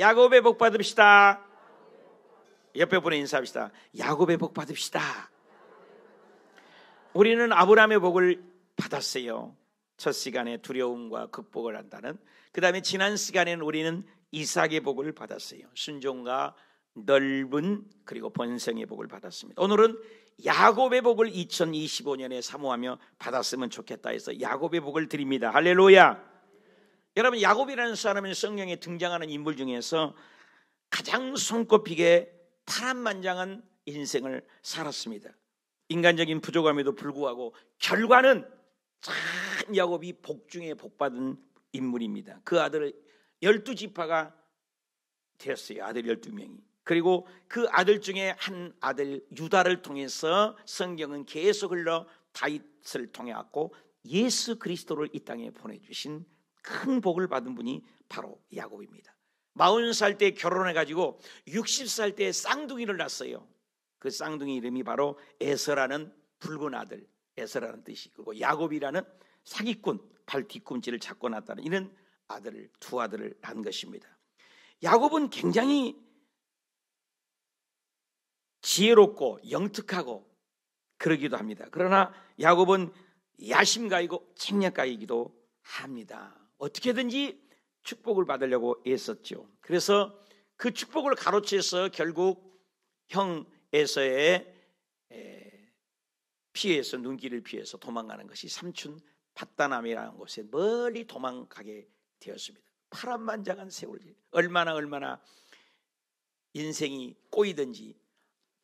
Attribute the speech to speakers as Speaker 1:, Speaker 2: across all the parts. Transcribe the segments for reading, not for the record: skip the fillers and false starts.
Speaker 1: 야곱의 복 받읍시다. 옆에 분에 인사합시다. 야곱의 복 받읍시다. 우리는 아브라함의 복을 받았어요. 첫 시간에 두려움과 극복을 한다는. 그 다음에 지난 시간에는 우리는 이삭의 복을 받았어요. 순종과 넓은 그리고 번성의 복을 받았습니다. 오늘은 야곱의 복을 2025년에 사모하며 받았으면 좋겠다 해서 야곱의 복을 드립니다. 할렐루야. 여러분, 야곱이라는 사람은 성경에 등장하는 인물 중에서 가장 손꼽히게 파란만장한 인생을 살았습니다. 인간적인 부족함에도 불구하고 결과는 참 야곱이 복 중에 복받은 인물입니다. 그 아들 12지파가 되었어요. 아들 12명이. 그리고 그 아들 중에 한 아들 유다를 통해서 성경은 계속 흘러 다윗을 통해 왔고 예수 그리스도를 이 땅에 보내주신 큰 복을 받은 분이 바로 야곱입니다. 40살 때 결혼해가지고 60살 때 쌍둥이를 낳았어요. 그 쌍둥이 이름이 바로 에서라는 붉은 아들, 에서라는 뜻이, 그리고 야곱이라는 사기꾼, 발 뒤꿈치를 잡고 낳았다는 이런 아들을, 두 아들을 낳은 것입니다. 야곱은 굉장히 지혜롭고 영특하고 그러기도 합니다. 그러나 야곱은 야심가이고 책략가이기도 합니다. 어떻게든지 축복을 받으려고 애썼죠. 그래서 그 축복을 가로채서 결국 형 에서의 피해서, 눈길을 피해서 도망가는 것이 삼촌 밧다남이라는 곳에 멀리 도망가게 되었습니다. 파란만장한 세월, 얼마나 인생이 꼬이든지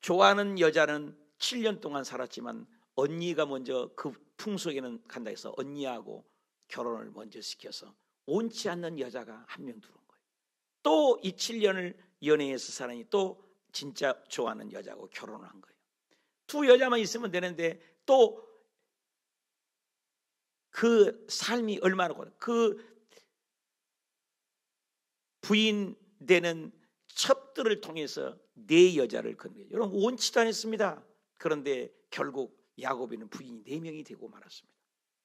Speaker 1: 좋아하는 여자는 7년 동안 살았지만 언니가 먼저 그 풍속에는 간다 해서 언니하고 결혼을 먼저 시켜서 온치 않는 여자가 한 명 들어온 거예요. 또 이 7년을 연애해서 사람이 또 진짜 좋아하는 여자하고 결혼을 한 거예요. 두 여자만 있으면 되는데 또 그 삶이 얼마나 고달프고 그 부인 되는 첩들을 통해서 네 여자를 건 거예요. 여러분, 원치도 않았습니다. 그런데 결국 야곱에는 부인이 4명이 되고 말았습니다.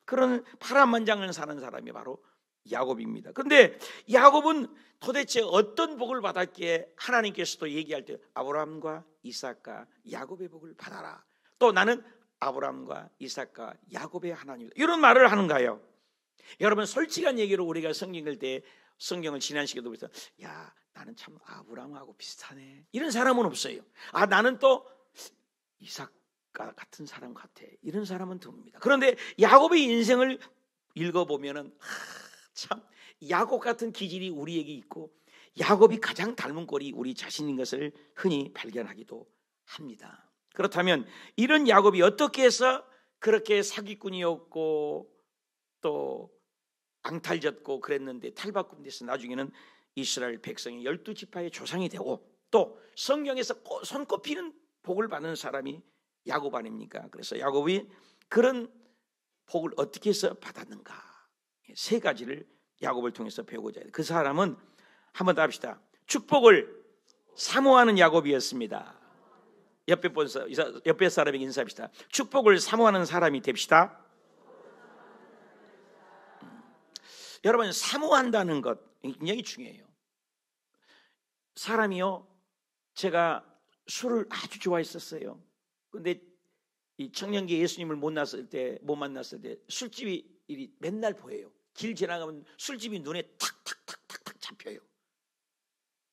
Speaker 1: 그런 파란만장을 사는 사람이 바로 야곱입니다. 그런데 야곱은 도대체 어떤 복을 받았기에 하나님께서도 얘기할 때 아브라함과 이삭과 야곱의 복을 받아라. 또 나는 아브라함과 이삭과 야곱의 하나님이다. 이런 말을 하는가요? 여러분, 솔직한 얘기로 우리가 성경 읽을 때 성경을 지난 시간에도 보면서 야, 나는 참 아브라함하고 비슷하네. 이런 사람은 없어요. 아, 나는 또 이삭과 같은 사람 같아. 이런 사람은 드뭅니다. 그런데 야곱의 인생을 읽어보면은 참 야곱 같은 기질이 우리에게 있고 야곱이 가장 닮은 꼴이 우리 자신인 것을 흔히 발견하기도 합니다. 그렇다면 이런 야곱이 어떻게 해서 그렇게 사기꾼이었고 또 앙탈졌고 그랬는데 탈바꿈돼서 나중에는 이스라엘 백성의 12지파의 조상이 되고 또 성경에서 손꼽히는 복을 받는 사람이 야곱 아닙니까? 그래서 야곱이 그런 복을 어떻게 해서 받았는가? 3가지를 야곱을 통해서 배우고자 해요. 그 사람은 한번 더 합시다. 축복을 사모하는 야곱이었습니다. 옆에 사람에게 인사합시다. 축복을 사모하는 사람이 됩시다. 여러분, 사모한다는 것 굉장히 중요해요. 사람이요, 제가 술을 아주 좋아했었어요. 근데 이 청년기에 예수님을 못 만났을 때 술집이 맨날 보여요. 길 지나가면 술집이 눈에 탁탁탁탁탁 잡혀요.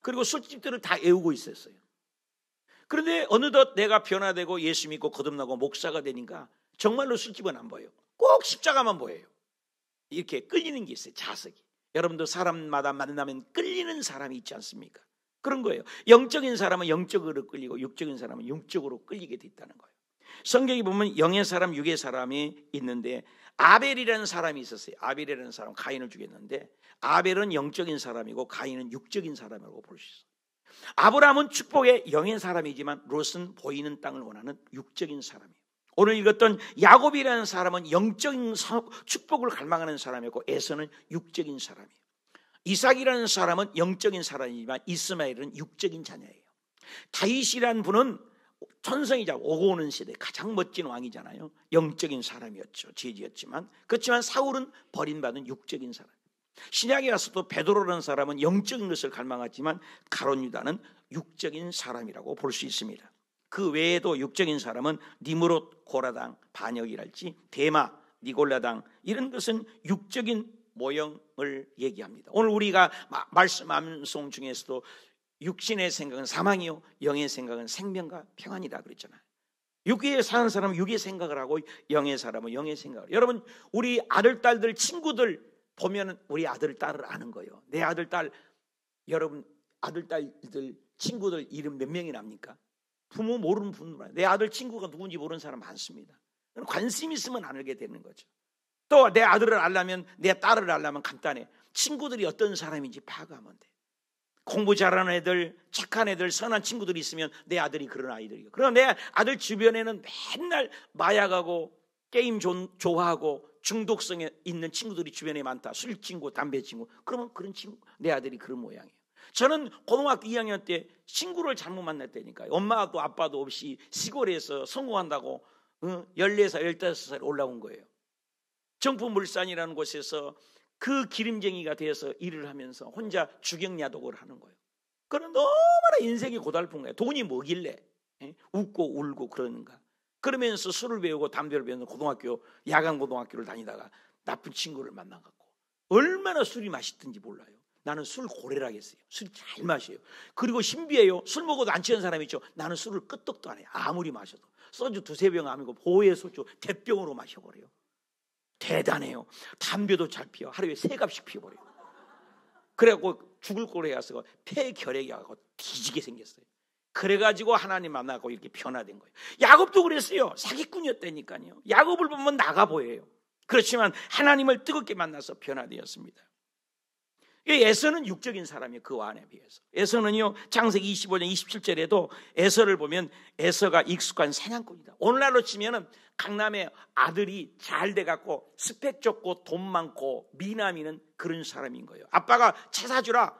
Speaker 1: 그리고 술집들을 다 애우고 있었어요. 그런데 어느덧 내가 변화되고 예수 믿고 거듭나고 목사가 되니까 정말로 술집은 안 보여요. 꼭 십자가만 보여요. 이렇게 끌리는 게 있어요. 자석이. 여러분도 사람마다 만나면 끌리는 사람이 있지 않습니까? 그런 거예요. 영적인 사람은 영적으로 끌리고 육적인 사람은 육적으로 끌리게 돼 있다는 거예요. 성경에 보면 영의 사람, 육의 사람이 있는데 아벨이라는 사람이 있었어요. 아벨이라는 사람, 가인을 죽였는데 아벨은 영적인 사람이고 가인은 육적인 사람이라고 볼 수 있어요. 아브라함은 축복의 영의 사람이지만 롯은 보이는 땅을 원하는 육적인 사람이에요. 오늘 읽었던 야곱이라는 사람은 영적인 축복을 갈망하는 사람이었고 에서는 육적인 사람이에요. 이삭이라는 사람은 영적인 사람이지만 이스마엘은 육적인 자녀예요. 다윗이라는 분은 천성이자 오고 오는 세대 가장 멋진 왕이잖아요. 영적인 사람이었죠. 죄지었지만 그렇지만 사울은 버림받은 육적인 사람. 신약에 와서도 베드로라는 사람은 영적인 것을 갈망하지만 가룟 유다는 육적인 사람이라고 볼 수 있습니다. 그 외에도 육적인 사람은 니므롯, 고라당, 반역이랄지 데마, 니골라당, 이런 것은 육적인 모형을 얘기합니다. 오늘 우리가 말씀 암송 중에서도 육신의 생각은 사망이요 영의 생각은 생명과 평안이다 그랬잖아요. 육에 사는 사람은 육의 생각을 하고 영의 사람은 영의 생각을. 여러분, 우리 아들, 딸들, 친구들 보면 우리 아들, 딸을 아는 거예요. 내 아들, 딸, 여러분 아들, 딸들, 친구들 이름 몇 명이 납니까? 부모 모르는 분들, 내 아들 친구가 누군지 모르는 사람 많습니다. 관심 있으면 알게 되는 거죠. 또 내 아들을 알려면, 내 딸을 알려면 간단해. 친구들이 어떤 사람인지 파악하면 돼. 공부 잘하는 애들, 착한 애들, 선한 친구들이 있으면 내 아들이 그런 아이들이에요. 그러나 내 아들 주변에는 맨날 마약하고 게임 좋아하고 중독성에 있는 친구들이 주변에 많다. 술 친구, 담배 친구. 그러면 그런 친구, 내 아들이 그런 모양이에요. 저는 고등학교 2학년 때 친구를 잘못 만났다니까요. 엄마도 아빠도 없이 시골에서 성공한다고 14살, 15살 올라온 거예요. 정부물산이라는 곳에서 그 기름쟁이가 돼서 일을 하면서 혼자 주경야독을 하는 거예요. 그런 너무나 인생이 고달픈 거예요. 돈이 뭐길래 웃고 울고 그러는가. 그러면서 술을 배우고 담배를 배우는 고등학교, 야간 고등학교를 다니다가 나쁜 친구를 만나갖고 얼마나 술이 맛있든지 몰라요. 나는 술 고래라겠어요. 술 잘 마셔요. 그리고 신비해요. 술 먹어도 안 취한 사람이 있죠. 나는 술을 끄떡도 안 해요. 아무리 마셔도. 소주 2-3병 아니고 보혜 소주 대병으로 마셔버려요. 대단해요. 담배도 잘 피워. 하루에 3갑씩 피워버려요. 그래갖고 죽을 꼴에 가서 폐결핵이 와서 뒤지게 생겼어요. 그래가지고 하나님 만나고 이렇게 변화된 거예요. 야곱도 그랬어요. 사기꾼이었다니까요. 야곱을 보면 나가 보여요. 그렇지만 하나님을 뜨겁게 만나서 변화되었습니다. 에서는 육적인 사람이에요. 그 안에 비해서. 에서는요, 창세기 25장 27절에도 에서를 보면 에서가 익숙한 사냥꾼이다. 오늘날로 치면은 강남에 아들이 잘 돼갖고 스펙 좋고 돈 많고 미남이는 그런 사람인 거예요. 아빠가 차 사주라,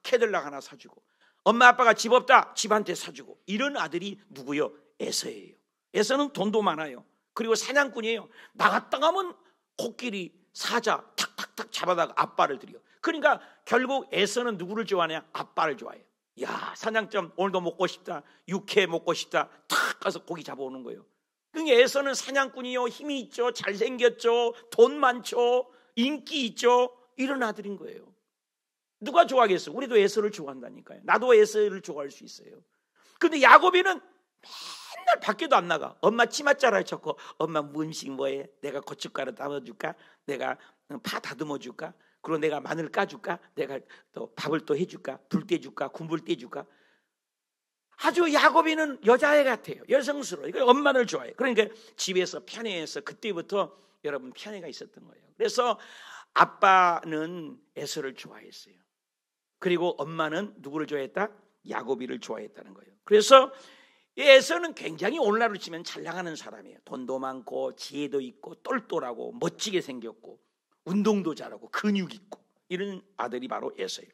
Speaker 1: 캐들락 하나 사주고, 엄마 아빠가 집 없다, 집한테 사주고, 이런 아들이 누구요? 에서예요. 에서는 돈도 많아요. 그리고 사냥꾼이에요. 나갔다 가면 코끼리, 사자 탁탁탁 잡아다가 아빠를 드려. 그러니까 결국 에서는 누구를 좋아하냐? 아빠를 좋아해요. 야, 사냥점 오늘도 먹고 싶다, 육회 먹고 싶다, 탁 가서 고기 잡아오는 거예요. 그러니까 에서는 사냥꾼이요, 힘이 있죠, 잘생겼죠, 돈 많죠, 인기 있죠, 이런 아들인 거예요. 누가 좋아하겠어? 우리도 에서를 좋아한다니까요. 나도 에서를 좋아할 수 있어요. 근데 야곱이는 맨날 밖에도 안 나가. 엄마 치맛자라 쳤고, 엄마 음식 뭐해? 내가 고춧가루 담아줄까? 내가 파 다듬어 줄까? 그리고 내가 마늘 까줄까? 내가 또 밥을 또 해줄까? 불 떼줄까? 군불 떼줄까? 아주 야곱이는 여자애 같아요. 여성스러워. 엄마를 좋아해요. 그러니까 집에서 편애해서 그때부터 여러분 편애가 있었던 거예요. 그래서 아빠는 에서를 좋아했어요. 그리고 엄마는 누구를 좋아했다? 야곱이를 좋아했다는 거예요. 그래서 에서는 굉장히 오늘날로 치면 잘 나가는 사람이에요. 돈도 많고 지혜도 있고 똘똘하고 멋지게 생겼고 운동도 잘하고 근육 있고 이런 아들이 바로 에서예요.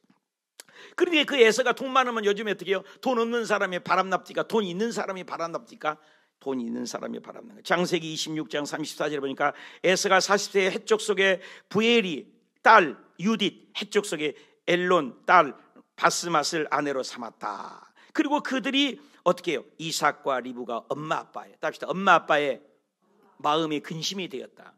Speaker 1: 그런데 그 에서가 돈 많으면 요즘에 어떻게 해요? 돈 없는 사람이 바람납니까? 돈 있는 사람이 바람납니까? 돈 있는 사람이 바람납니다. 창세기 26장 34절에 보니까 에서가 40세의 해쪽 속에 부엘이 딸 유딧, 해쪽 속에 엘론 딸 바스맛을 아내로 삼았다. 그리고 그들이 어떻게 해요? 이삭과 리브가 엄마 아빠예요. 답시다. 엄마 아빠의 마음이 근심이 되었다.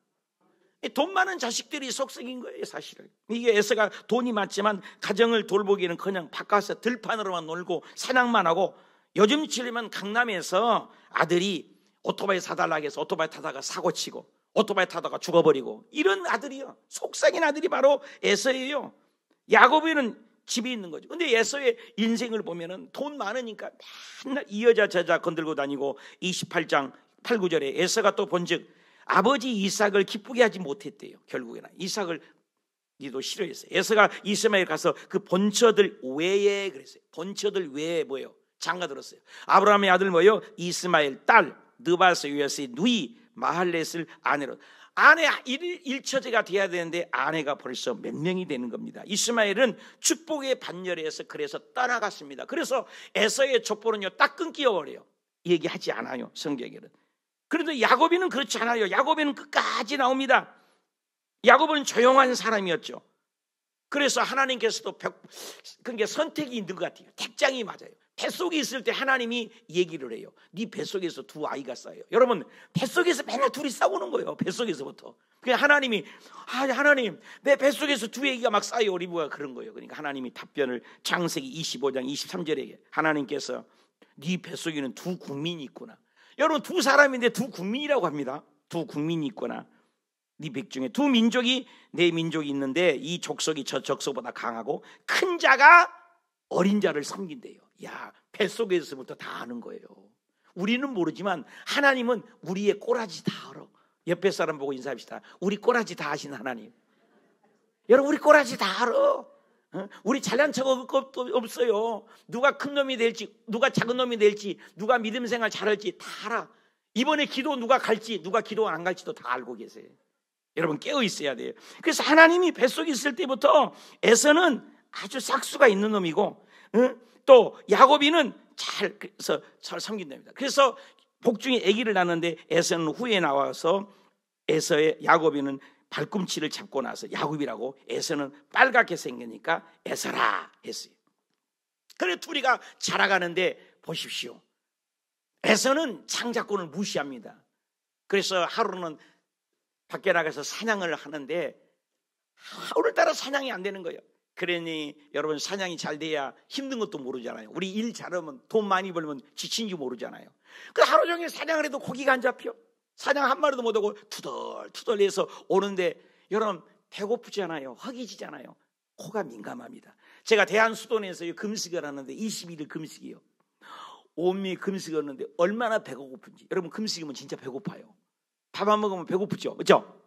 Speaker 1: 돈 많은 자식들이 속썩인 거예요, 사실은. 이게 에서가 돈이 많지만 가정을 돌보기는 그냥 바깥에서 들판으로만 놀고 사냥만 하고, 요즘 치려면 강남에서 아들이 오토바이 사달라고 해서 오토바이 타다가 사고치고 오토바이 타다가 죽어버리고 이런 아들이요. 속삭인 아들이 바로 에서예요. 야곱에는 집이 있는 거죠. 근데 에서의 인생을 보면은 돈 많으니까 맨날 이 여자 저자 건들고 다니고 28장 8, 9절에 에서가 또 본즉 아버지 이삭을 기쁘게 하지 못했대요. 결국에는 이삭을 니도 싫어했어요. 에서가 이스마엘 가서 그 본처들 외에 그랬어요. 본처들 외에 뭐예요? 장가들었어요. 아브라함의 아들 뭐예요? 이스마엘 딸 느바스 유야스의 누이 마할렛을 아내로. 아내 일처제가 돼야 되는데 아내가 벌써 몇 명이 되는 겁니다. 이스마엘은 축복의 반열에서 그래서 떠나갔습니다. 그래서 에서의 족보는요 딱 끊겨버려요. 얘기하지 않아요, 성경에는. 그런데 야곱이는 그렇지 않아요. 야곱이는 끝까지 나옵니다. 야곱은 조용한 사람이었죠. 그래서 하나님께서도 그게 선택이 있는 것 같아요. 택장이 맞아요. 뱃속에 있을 때 하나님이 얘기를 해요. 네 뱃속에서 두 아이가 싸요. 여러분, 뱃속에서 맨날 둘이 싸우는 거예요. 뱃속에서부터. 그냥 하나님이 하나님 내 뱃속에서 두 애기가 막 싸요. 리브가 그런 거예요. 그러니까 하나님이 답변을 창세기 25장 23절에 하나님께서 네 뱃속에는 두 국민이 있구나. 여러분, 두 사람인데 두 국민이라고 합니다. 두 국민이 있구나. 네 백중에 두 민족이 내 민족이 있는데 이 족속이 저 족속보다 강하고 큰 자가 어린 자를 섬긴대요. 야, 뱃속에서부터 다 아는 거예요. 우리는 모르지만 하나님은 우리의 꼬라지 다 알아. 옆에 사람 보고 인사합시다. 우리 꼬라지 다 아신 하나님. 여러분, 우리 꼬라지 다 알아. 우리 잘난 척 없어요. 누가 큰 놈이 될지, 누가 작은 놈이 될지, 누가 믿음 생활 잘할지 다 알아. 이번에 기도 누가 갈지, 누가 기도 안 갈지도 다 알고 계세요. 여러분, 깨어 있어야 돼요. 그래서 하나님이 뱃속에 있을 때부터 에서는 아주 싹수가 있는 놈이고, 또 야곱이는 잘 섬긴답니다. 그래서 복중에 아기를 낳는데 에서는 후에 나와서 에서의 야곱이는 발꿈치를 잡고 나서 야곱이라고, 에서는 빨갛게 생기니까 에서라 했어요. 그래 둘이가 자라가는데 보십시오. 에서는 장자권을 무시합니다. 그래서 하루는 밖에 나가서 사냥을 하는데 오늘따라 사냥이 안 되는 거예요. 그러니 여러분, 사냥이 잘 돼야 힘든 것도 모르잖아요. 우리 일 잘하면 돈 많이 벌면 지친지 모르잖아요. 그 하루 종일 사냥을 해도 고기가 안 잡혀. 사냥 한 마리도 못 하고 투덜투덜해서 오는데 여러분, 배고프잖아요. 허기지잖아요. 코가 민감합니다. 제가 대한수도원에서 금식을 하는데 21일 금식이요. 온미 금식을 하는데 얼마나 배가 고픈지. 여러분, 금식이면 진짜 배고파요. 밥 안 먹으면 배고프죠, 그렇죠?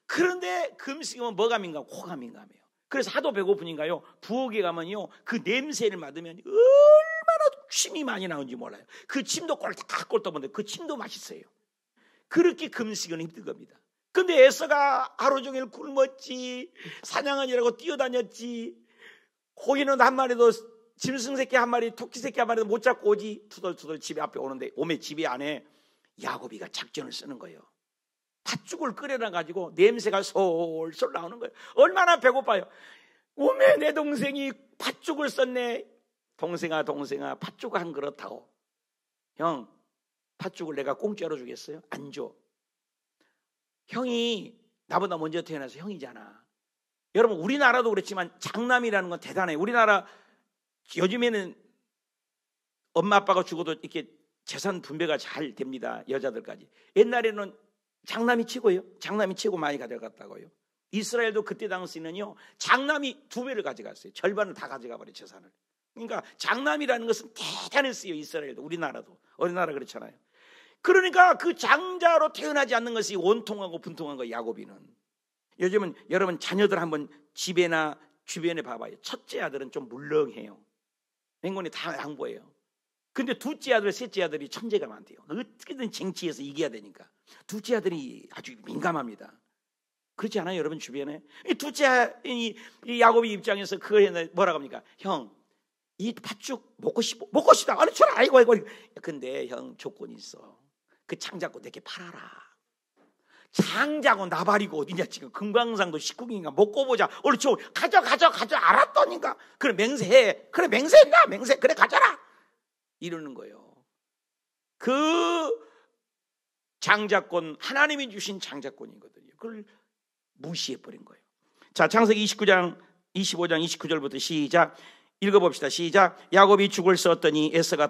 Speaker 1: 그런데 금식이면 뭐가 민감해요? 코가 민감해요. 그래서 하도 배고프니까요, 부엌에 가면요 그 냄새를 맡으면 얼마나 침이 많이 나오는지 몰라요. 그 침도 꼴딱꼴딱 먹는데 그 침도 맛있어요. 그렇게 금식은 힘든 겁니다. 근데 에서가 하루 종일 굶었지, 사냥하느라고 뛰어다녔지, 고기는 한 마리도, 짐승 새끼 한 마리, 토끼 새끼 한 마리도 못 잡고 오지. 투덜투덜 집에 앞에 오는데 오메 집에 안에 야곱이가 작전을 쓰는 거예요. 팥죽을 끓여놔 가지고 냄새가 솔솔 나오는 거예요. 얼마나 배고파요. 오메 내 동생이 팥죽을 썼네. 동생아 팥죽 한 그릇 타오. 형, 팥죽을 내가 공짜로 주겠어요? 안 줘. 형이 나보다 먼저 태어나서 형이잖아. 여러분, 우리나라도 그렇지만 장남이라는 건 대단해요. 우리나라 요즘에는 엄마 아빠가 죽어도 이렇게 재산 분배가 잘 됩니다. 여자들까지. 옛날에는 장남이 최고예요. 장남이 최고 많이 가져갔다고요. 이스라엘도 그때 당시는요 장남이 2배를 가져갔어요. 절반을 다 가져가 버려, 재산을. 그러니까 장남이라는 것은 대단했어요. 이스라엘도, 우리나라도. 어느 나라 그렇잖아요. 그러니까 그 장자로 태어나지 않는 것이 원통하고 분통한 거예요, 야곱이는. 요즘은 여러분 자녀들 한번 집에나 주변에 봐봐요. 첫째 아들은 좀 물렁해요. 맹군이 다 양보해요. 근데 둘째 아들, 셋째 아들이 천재가 많대요. 어떻게든 쟁취해서 이겨야 되니까. 둘째 아들이 아주 민감합니다. 그렇지 않아요, 여러분 주변에? 이 둘째 이 야곱의 입장에서 그걸 뭐라고 합니까? 형, 이 팥죽 먹고 싶다. 아니, 저라, 아이고. 근데 형, 조건이 있어. 그 장자권 내게 팔아라. 장자권 나발이고 어디냐, 지금 금강산도 19긴가 먹고 보자. 얼른 가져 알았더니까. 그래 맹세해. 그래 맹세했나? 맹세. 그래 가져라. 이러는 거예요. 그 장자권, 하나님이 주신 장자권이거든요. 그걸 무시해버린 거예요. 자, 창세기 25장 29절부터 시작. 읽어봅시다. 시작. 야곱이 죽을 썼더니 에서가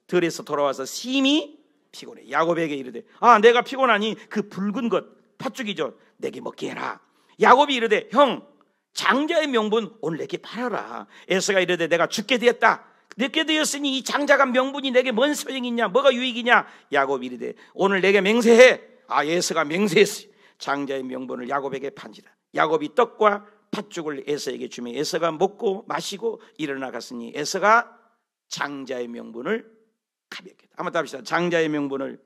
Speaker 1: 들에서 돌아와서 심히 피곤해. 야곱에게 이르되, 내가 피곤하니 그 붉은 것 팥죽이죠, 내게 먹게 해라. 야곱이 이르되, 형, 장자의 명분 오늘 내게 팔아라. 에서가 이르되, 내가 죽게 되었다. 늦게 되었으니 이 장자가 명분이 내게 뭔 소용이 있냐, 뭐가 유익이냐. 야곱이 이르되, 오늘 내게 맹세해. 에서가 맹세했어요. 장자의 명분을 야곱에게 판지라. 야곱이 떡과 팥죽을 에서에게 주며 에서가 먹고 마시고 일어나 갔으니 에서가 장자의 명분을 가볍게 했다. 한번 답시다. 장자의 명분을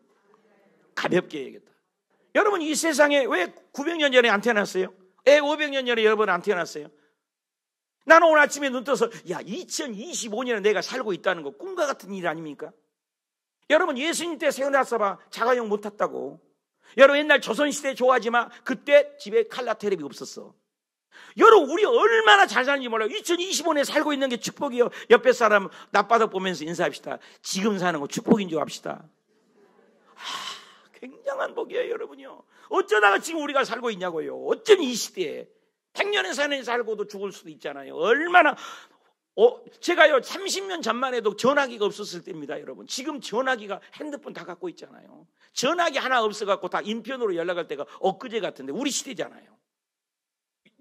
Speaker 1: 가볍게 여겼다. 여러분, 이 세상에 왜 900년 전에 안 태어났어요? 왜 500년 전에 여러분 안 태어났어요? 나는 오늘 아침에 눈 떠서 2025년에 내가 살고 있다는 거 꿈과 같은 일 아닙니까? 여러분, 예수님 때 태어났어봐 자가용 못 탔다고. 여러분, 옛날 조선시대 좋아하지만 그때 집에 칼라 텔레비 없었어. 여러분, 우리 얼마나 잘 사는지 몰라요. 2025년에 살고 있는 게 축복이요. 옆에 사람 낮바닥 보면서 인사합시다. 지금 사는 거 축복인 줄 압시다. 굉장한 복이에요, 여러분요. 어쩌다가 지금 우리가 살고 있냐고요. 어쩜 이 시대에 100년의 산에 살고도 죽을 수도 있잖아요. 얼마나 제가요 30년 전만 해도 전화기가 없었을 때입니다, 여러분. 지금 전화기가 핸드폰 다 갖고 있잖아요. 전화기 하나 없어갖고 다 인편으로 연락할 때가 엊그제 같은데 우리 시대잖아요.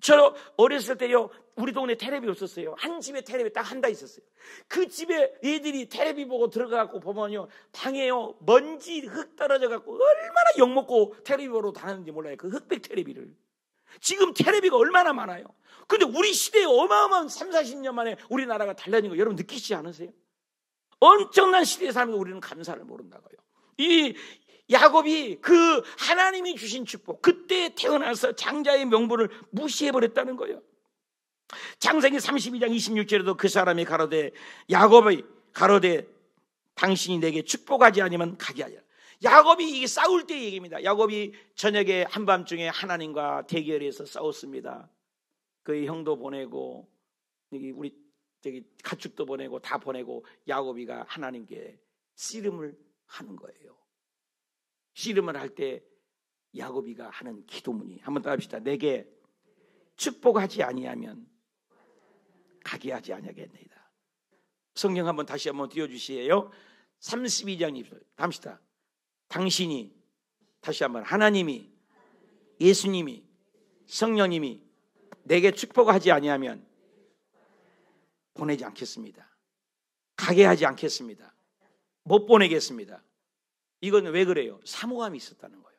Speaker 1: 저 어렸을 때요, 우리 동네 테레비 없었어요. 한 집에 테레비 딱 한 대 있었어요. 그 집에 애들이 테레비 보고 들어가갖고 보면요, 방에요 먼지 흙 떨어져갖고 얼마나 욕먹고 테레비 보러 다녔는지 몰라요. 그 흑백 테레비를. 지금 테레비가 얼마나 많아요. 근데 우리 시대에 어마어마한 3, 40년 만에 우리나라가 달라진 거 여러분 느끼시지 않으세요? 엄청난 시대에 살면서 우리는 감사를 모른다고요. 이 야곱이 그 하나님이 주신 축복, 그때 태어나서 장자의 명분을 무시해버렸다는 거예요. 창세기 32장 26절에도 그 사람이 가로되, 야곱이 가로되 당신이 내게 축복하지 않으면 가게 하리라. 야곱이 이게 싸울 때 얘기입니다. 야곱이 저녁에 한밤중에 하나님과 대결해서 싸웠습니다. 그 형도 보내고 우리 가축도 보내고 다 보내고 야곱이가 하나님께 씨름을 하는 거예요. 씨름을 할 때 야곱이가 하는 기도문이, 한번 따라합시다. 내게 축복하지 아니하면 가게 하지 아니하겠나이다. 성경 한번 다시 한번 띄워주시에요. 32장 20절 합시다. 당신이, 다시 한번, 하나님이, 예수님이, 성령님이 내게 축복하지 아니하면 보내지 않겠습니다. 가게 하지 않겠습니다. 못 보내겠습니다. 이건 왜 그래요? 사모함이 있었다는 거예요.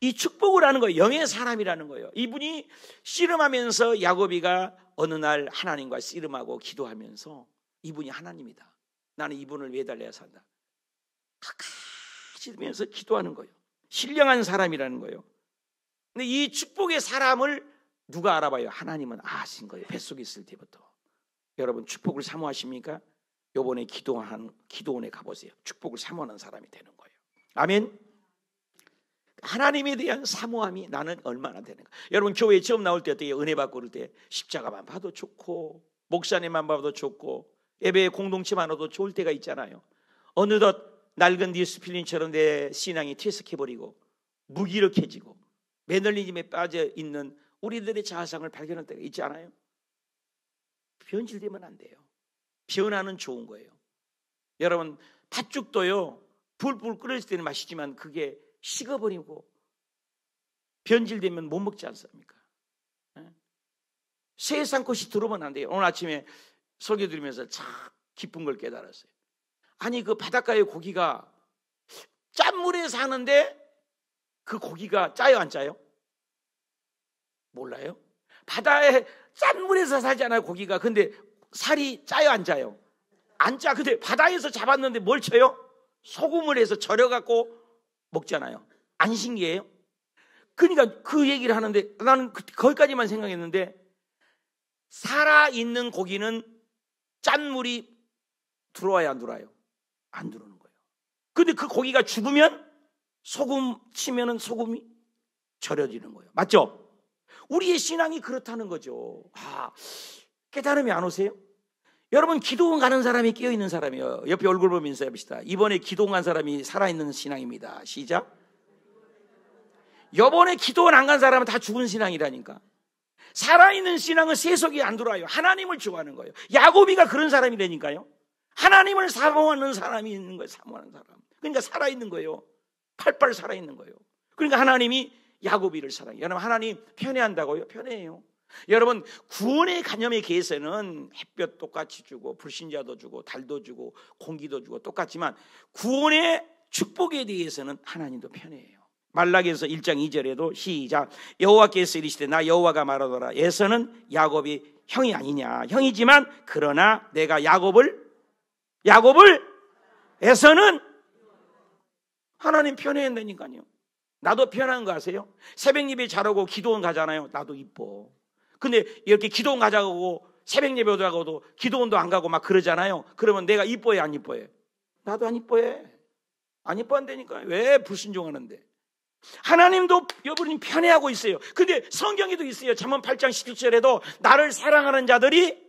Speaker 1: 이 축복을 하는 거예요. 영의 사람이라는 거예요. 이분이 씨름하면서 야곱이가 어느 날 하나님과 씨름하고 기도하면서 이분이 하나님이다, 나는 이분을 매달려야 산다, 가까이 면서 기도하는 거예요. 신령한 사람이라는 거예요. 근데 이 축복의 사람을 누가 알아봐요? 하나님은 아신 거예요. 뱃속에 있을 때부터. 여러분, 축복을 사모하십니까? 요번에 기도원에 가보세요. 축복을 사모하는 사람이 되는 거예요. 아멘. 하나님에 대한 사모함이 나는 얼마나 되는가. 여러분, 교회에 처음 나올 때 어때요? 은혜 받고 그럴 때 십자가만 봐도 좋고 목사님만 봐도 좋고 예배의 공동체만 와도 좋을 때가 있잖아요. 어느덧 낡은 디스플린처럼 내 신앙이 퇴색해버리고 무기력해지고 매너리즘에 빠져있는 우리들의 자아상을 발견할 때가 있지 않아요? 변질되면 안 돼요. 변화는 좋은 거예요. 여러분, 팥죽도요 불불 끓였을 때는 맛있지만 그게 식어버리고 변질되면 못 먹지 않습니까? 세상 것이 들어오면 안 돼요. 오늘 아침에 설교 들으면서 참 기쁜 걸 깨달았어요. 아니, 그 바닷가의 고기가 짠물에 사는데 그 고기가 짜요 안 짜요? 몰라요? 바다에 짠물에서 살잖아요, 고기가. 근데 살이 짜요 안 짜요? 안 짜. 근데 바다에서 잡았는데 뭘 쳐요? 소금을 해서 절여갖고 먹잖아요. 안 신기해요? 그러니까 그 얘기를 하는데 나는 거기까지만 생각했는데, 살아있는 고기는 짠물이 들어와야 안 들어와요? 안 들어오는 거예요. 근데 그 고기가 죽으면 소금 치면은 소금이 절여지는 거예요. 맞죠? 우리의 신앙이 그렇다는 거죠. 깨달음이 안 오세요? 여러분, 기도원 가는 사람이 깨어있는 사람이에요. 옆에 얼굴 보면 인사해봅시다. 이번에 기도원 간 사람이 살아있는 신앙입니다. 시작. 이번에 기도원 안 간 사람은 다 죽은 신앙이라니까. 살아있는 신앙은 세속이 안 들어와요. 하나님을 좋아하는 거예요. 야곱이가 그런 사람이라니까요. 하나님을 사모하는 사람이 있는 거예요. 사모하는 사람. 그러니까 살아있는 거예요. 팔팔 살아있는 거예요. 그러니까 하나님이 야곱이를 사랑해요. 여러분, 하나님 편애한다고요? 편애해요. 여러분, 구원의 개념에 대해서는 햇볕 똑같이 주고 불신자도 주고 달도 주고 공기도 주고 똑같지만 구원의 축복에 대해서는 하나님도 편애해요. 말라기에서 1장 2절에도 시작. 여호와께서 이르시되 나 여호와가 말하노라. 에서는 야곱이 형이 아니냐. 형이지만 그러나 내가 야곱을 에서는 하나님 편애한다니까요. 나도 편한 거 아세요? 새벽 예배 잘하고 기도원 가잖아요. 나도 이뻐. 근데 이렇게 기도원 가자고 새벽 예배 오더라고도 기도원도 안 가고 막 그러잖아요. 그러면 내가 이뻐해 안 이뻐해? 나도 안 이뻐해. 안 이뻐한다니까. 왜 불순종하는데? 하나님도 여러분이 편애하고 있어요. 근데 성경에도 있어요. 잠언 8장 17절에도 나를 사랑하는 자들이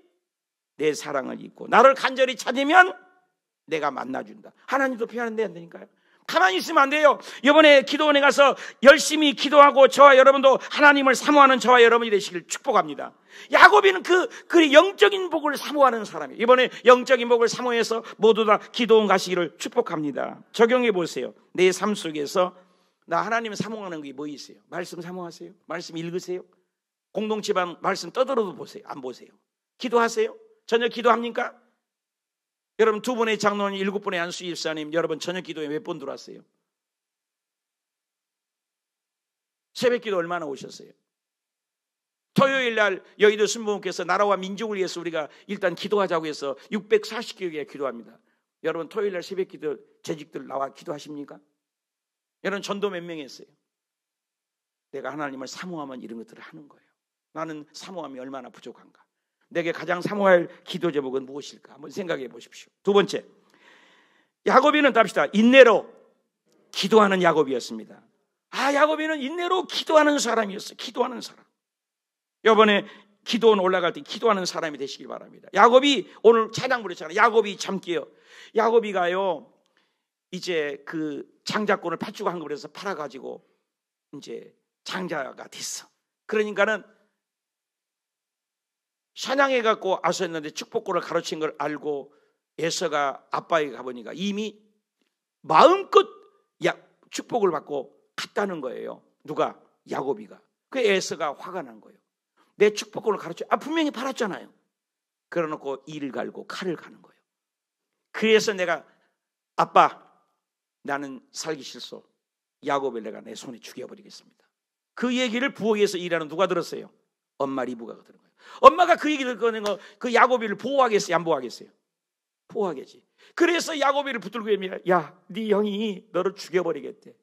Speaker 1: 내 사랑을 잊고 나를 간절히 찾으면 내가 만나준다. 하나님도 편한데 안 되니까요. 가만히 있으면 안 돼요. 이번에 기도원에 가서 열심히 기도하고 저와 여러분도 하나님을 사모하는 저와 여러분이 되시길 축복합니다. 야곱이는 그 영적인 복을 사모하는 사람이에요. 이번에 영적인 복을 사모해서 모두 다 기도원 가시기를 축복합니다. 적용해 보세요. 내 삶 속에서 나 하나님 사모하는 게 뭐 있어요? 말씀 사모하세요? 말씀 읽으세요? 공동체방 말씀 떠들어도 보세요? 안 보세요? 기도하세요? 저녁 기도합니까? 여러분 두 분의 장로님, 7분의 안수 일사님, 여러분 저녁 기도에 몇 번 들어왔어요? 새벽 기도 얼마나 오셨어요? 토요일 날 여의도 순복음께서 나라와 민족을 위해서 우리가 일단 기도하자고 해서 640개국에 기도합니다. 여러분 토요일 날 새벽 기도 재직들 나와 기도하십니까? 여러분 전도 몇 명 했어요? 내가 하나님을 사모하면 이런 것들을 하는 거예요. 나는 사모함이 얼마나 부족한가? 내게 가장 사모할 기도 제목은 무엇일까? 한번 생각해 보십시오. 두 번째, 야곱이는 답시다. 인내로 기도하는 야곱이었습니다. 야곱이는 인내로 기도하는 사람이었어요. 기도하는 사람. 이번에 기도원 올라갈 때 기도하는 사람이 되시길 바랍니다. 야곱이 오늘 찬양 부르잖아요. 야곱이 참깨요. 야곱이가요 이제 그 장자권을 팥주고 한급을 해서 팔아가지고 이제 장자가 됐어. 그러니까는 사냥해 갖고 아서했는데 축복권을 가로챈 걸 알고 에서가 아빠에게 가보니까 이미 마음껏 축복을 받고 갔다는 거예요. 누가? 야곱이가. 그 에서가 화가 난 거예요. 내 축복권을 가로쳐 분명히 팔았잖아요. 그러놓고 이를 갈고 칼을 가는 거예요. 그래서 내가 아빠 나는 살기 싫소. 야곱을 내가 내 손에 죽여버리겠습니다. 그 얘기를 부엌에서 일하는 누가 들었어요? 엄마 리브가가 들은 거예요. 엄마가 그 얘기를 꺼낸 거 그 야곱이를 보호하겠어요? 안 보호하겠어요? 보호하겠지. 그래서 야곱이를 붙들고 합니다. 야, 네 형이 너를 죽여버리겠대.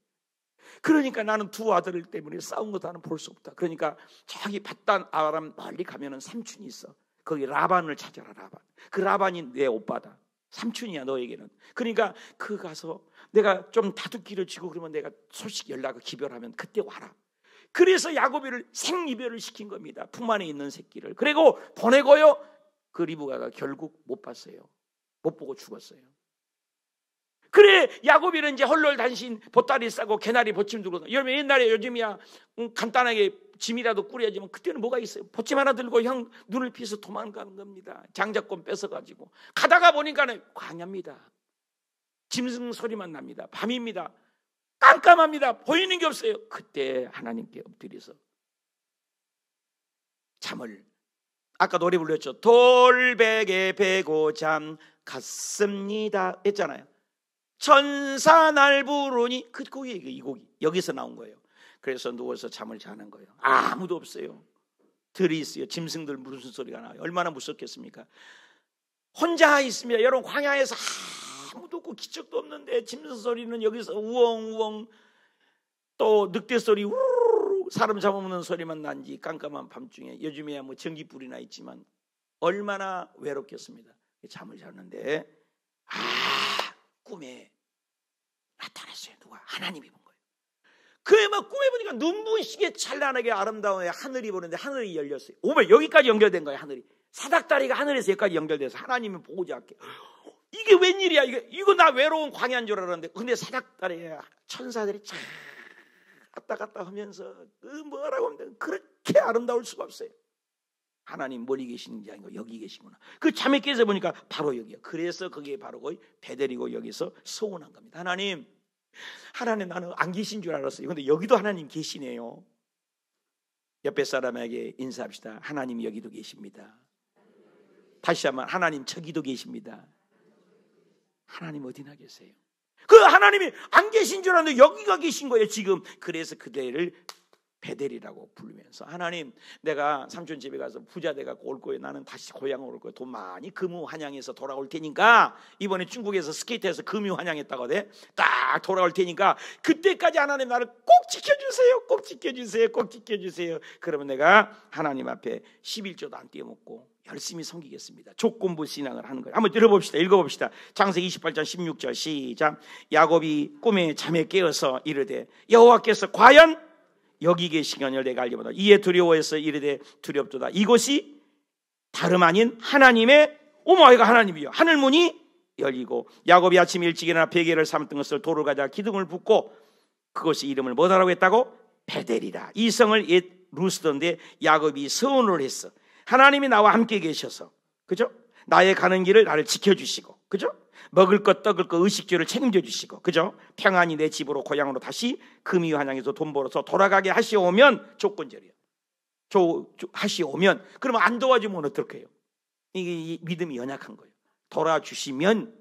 Speaker 1: 그러니까 나는 두 아들 때문에 싸운 것도 나는 볼 수 없다. 그러니까 저기 밧단 아람 멀리 가면은 삼촌이 있어. 거기 라반을 찾아라. 라반. 그 라반이 내 오빠다. 삼촌이야 너에게는. 그러니까 그 가서 내가 좀 다투기를 지고 그러면 내가 소식 연락을 기별하면 그때 와라. 그래서 야곱이를 생이별을 시킨 겁니다. 품 안에 있는 새끼를. 그리고 보내고요. 그 리브가가 결국 못 봤어요. 못 보고 죽었어요. 그래 야곱이는 이제 헐롤단신 보따리 싸고 개나리 보침 들고. 여러분 옛날에 요즘이야 간단하게 짐이라도 꾸려야지만 그때는 뭐가 있어요? 보침 하나 들고 형 눈을 피해서 도망가는 겁니다. 장자권 뺏어가지고 가다가 보니까 광야입니다. 짐승 소리만 납니다. 밤입니다. 깜깜합니다. 보이는 게 없어요. 그때 하나님께 엎드려서 잠을 아까 노래 불렀죠. 돌베개 베고 잠 갔습니다 했잖아요. 천사 날 부르니 그 곡이 이 곡이 여기서 나온 거예요. 그래서 누워서 잠을 자는 거예요. 아무도 없어요. 들이 있어요. 짐승들 무슨 소리가 나요. 얼마나 무섭겠습니까? 혼자 있습니다. 여러분 광야에서 아무도 없고 기척도 없는데 짐승 소리는 여기서 우엉우엉 또 늑대 소리 우르르 사람 잡아먹는 소리만 난지 깜깜한 밤중에 요즘에야 뭐 전기불이나 있지만 얼마나 외롭겠습니다. 잠을 잤는데 꿈에 나타났어요. 누가? 하나님이 본 거예요. 그에 막 꿈에 보니까 눈부시게 찬란하게 아름다운 하늘이 보는데 하늘이 열렸어요. 오면 여기까지 연결된 거예요. 하늘이 사닥다리가 하늘에서 여기까지 연결돼서 하나님이 보고자 할게. 이게 웬일이야? 이거 나 외로운 광야인 줄 알았는데 근데 사닥다리에 천사들이 쫙 갔다 갔다 하면서 뭐라고 하면 그렇게 아름다울 수가 없어요. 하나님 멀리 계시는지 아니고 여기 계시구나. 그 잠에 깨서 보니까 바로 여기야. 그래서 그게 바로 거의 베델이고 여기서 서운한 겁니다. 하나님 나는 안 계신 줄 알았어요. 근데 여기도 하나님 계시네요. 옆에 사람에게 인사합시다. 하나님 여기도 계십니다. 다시 한번 하나님 저기도 계십니다. 하나님 어디나 계세요? 그 하나님이 안 계신 줄 알았는데 여기가 계신 거예요 지금. 그래서 그대를 베델이라고 부르면서, 하나님, 내가 삼촌 집에 가서 부자 돼갖고 올 거예요. 나는 다시 고향으로 올 거예요. 돈 많이 금유환양해서 돌아올 테니까, 이번에 중국에서 스케이트해서 금유환양했다거든. 딱 돌아올 테니까 그때까지 하나님 나를 꼭 지켜주세요. 꼭 지켜주세요. 꼭 지켜주세요. 그러면 내가 하나님 앞에 11조도 안 떼어먹고 열심히 섬기겠습니다. 조건부 신앙을 하는 거예요. 한번 들어봅시다. 읽어봅시다. 창세기 28장 16절 시작. 야곱이 꿈에 잠에 깨어서 이르되 여호와께서 과연 여기 계시거늘 내가 알기보다 이에 두려워해서 이르되 두렵도다. 이곳이 다름 아닌 하나님의, 오마이가 하나님이요, 하늘문이 열리고 야곱이 아침 일찍 일어나 베개를 삼던 것을 돌을 가져다 기둥을 붓고 그것이 이름을 뭐라고 했다고? 베델이라. 이 성을 옛 루스던데 야곱이 서원을 했어. 하나님이 나와 함께 계셔서, 그죠? 나의 가는 길을 나를 지켜주시고, 그죠? 먹을 것, 떡을 것, 의식주를 책임져 주시고, 그죠? 평안히 내 집으로 고향으로 다시 금이환양해서 돈 벌어서 돌아가게 하시오면, 조건절이에요. 하시오면, 그러면 안 도와주면 어떡해요? 이게 믿음이 연약한 거예요. 돌아주시면,